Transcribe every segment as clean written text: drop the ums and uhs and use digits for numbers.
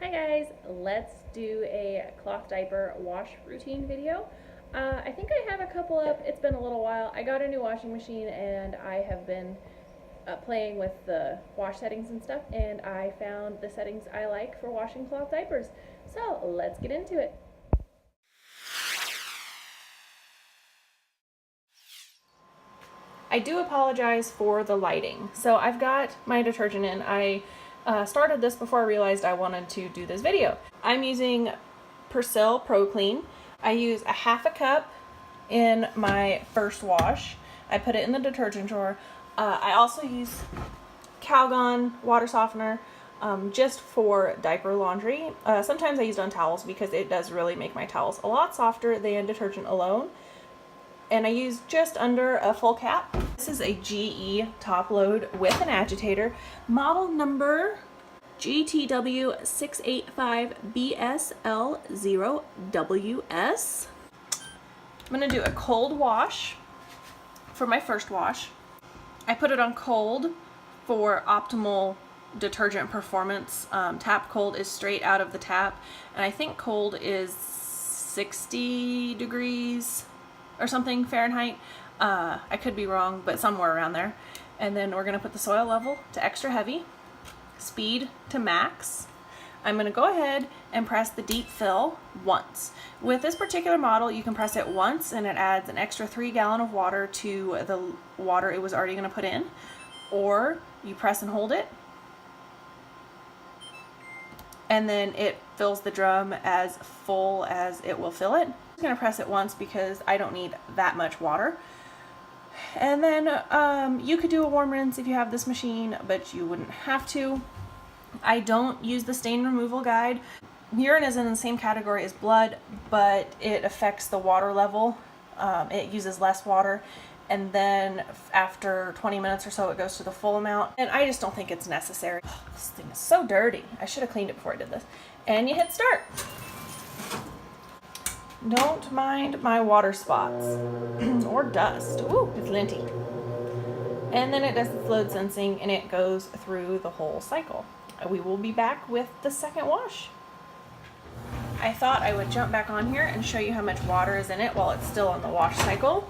Hi guys, let's do a cloth diaper wash routine video. I think I have a couple up. It's been a little while. I got a new washing machine and I have been playing with the wash settings and stuff, and I found the settings I like for washing cloth diapers. So let's get into it. I do apologize for the lighting. So I've got my detergent in. I started this before I realized I wanted to do this video. I'm using Persil Pro Clean. I use a half a cup in my first wash. I put it in the detergent drawer. I also use Calgon water softener just for diaper laundry. Sometimes I use it on towels because it does really make my towels a lot softer than detergent alone. And I use just under a full cap. This is a GE top load with an agitator. Model number GTW685 BSL0WS. I'm gonna do a cold wash for my first wash. I put it on cold for optimal detergent performance. Tap cold is straight out of the tap, and I think cold is 60 degrees or something Fahrenheit. I could be wrong, but somewhere around there. And then we're gonna put the soil level to extra heavy, speed to max. I'm gonna go ahead and press the deep fill once. With this particular model, you can press it once and it adds an extra 3 gallons of water to the water it was already gonna put in, or you press and hold it, and then it fills the drum as full as it will fill it. I'm gonna press it once because I don't need that much water. And then you could do a warm rinse if you have this machine, but you wouldn't have to. I don't use the stain removal guide. Urine is in the same category as blood, but it affects the water level. It uses less water, and then after 20 minutes or so it goes to the full amount, and I just don't think it's necessary. Oh, this thing is so dirty. I should have cleaned it before I did this. And you hit start. Don't mind my water spots or dust. Ooh, it's linty. And then it does the fluid sensing and it goes through the whole cycle. We will be back with the second wash. I thought I would jump back on here and show you how much water is in it while it's still on the wash cycle.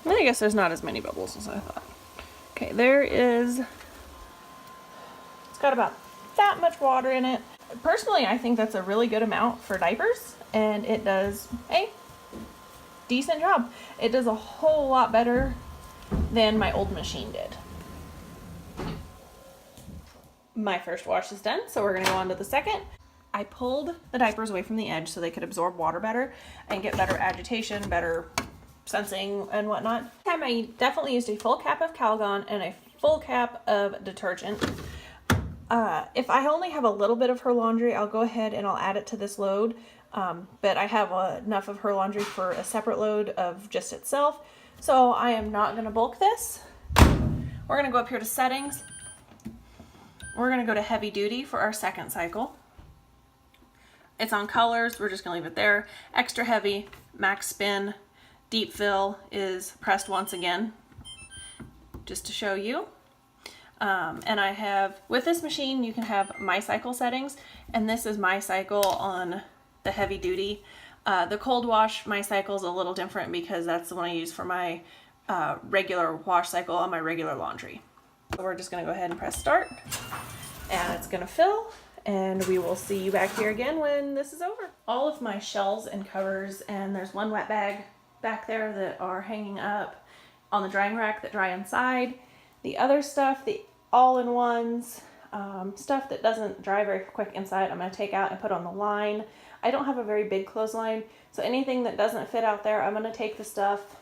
And I guess there's not as many bubbles as I thought. Okay, it's got about that much water in it. Personally, I think that's a really good amount for diapers, and it does a decent job. It does a whole lot better than my old machine did. My first wash is done, so we're gonna go on to the second. I pulled the diapers away from the edge so they could absorb water better and get better agitation, better sensing and whatnot. This time I definitely used a full cap of Calgon and a full cap of detergent. If I only have a little bit of her laundry, I'll go ahead and I'll add it to this load. But I have enough of her laundry for a separate load of just itself. So I am not gonna bulk this. We're gonna go up here to settings. We're gonna go to heavy duty for our second cycle. It's on colors, we're just gonna leave it there. Extra heavy, max spin, deep fill is pressed once again, just to show you. And I have, with this machine, you can have my cycle settings, and this is my cycle on the heavy duty. The cold wash, my cycle is a little different because that's the one I use for my regular wash cycle on my regular laundry. So we're just gonna go ahead and press start, and it's gonna fill, and we will see you back here again when this is over. All of my shells and covers, and there's one wet bag back there that are hanging up on the drying rack that dry inside. The other stuff, the all-in-ones, stuff that doesn't dry very quick inside, I'm going to take out and put on the line. I don't have a very big clothesline, so anything that doesn't fit out there, I'm going to take the stuff,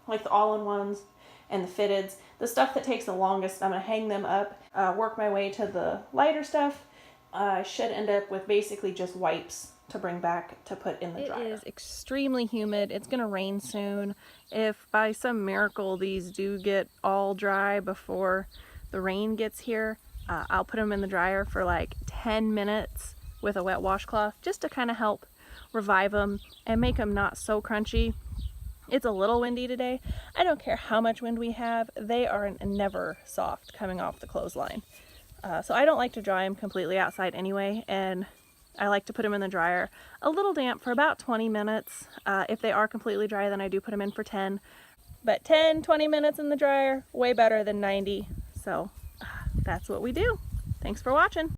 like the all-in-ones and the fitteds. The stuff that takes the longest, I'm going to hang them up, work my way to the lighter stuff. I should end up with basically just wipes to bring back to put in the dryer. It is extremely humid. It's gonna rain soon. If by some miracle these do get all dry before the rain gets here, I'll put them in the dryer for like 10 minutes with a wet washcloth just to kind of help revive them and make them not so crunchy. It's a little windy today. I don't care how much wind we have, they are never soft coming off the clothesline. So I don't like to dry them completely outside anyway, and I like to put them in the dryer a little damp for about 20 minutes. If they are completely dry, then I do put them in for 10. But 10, 20 minutes in the dryer, way better than 90. So that's what we do. Thanks for watching.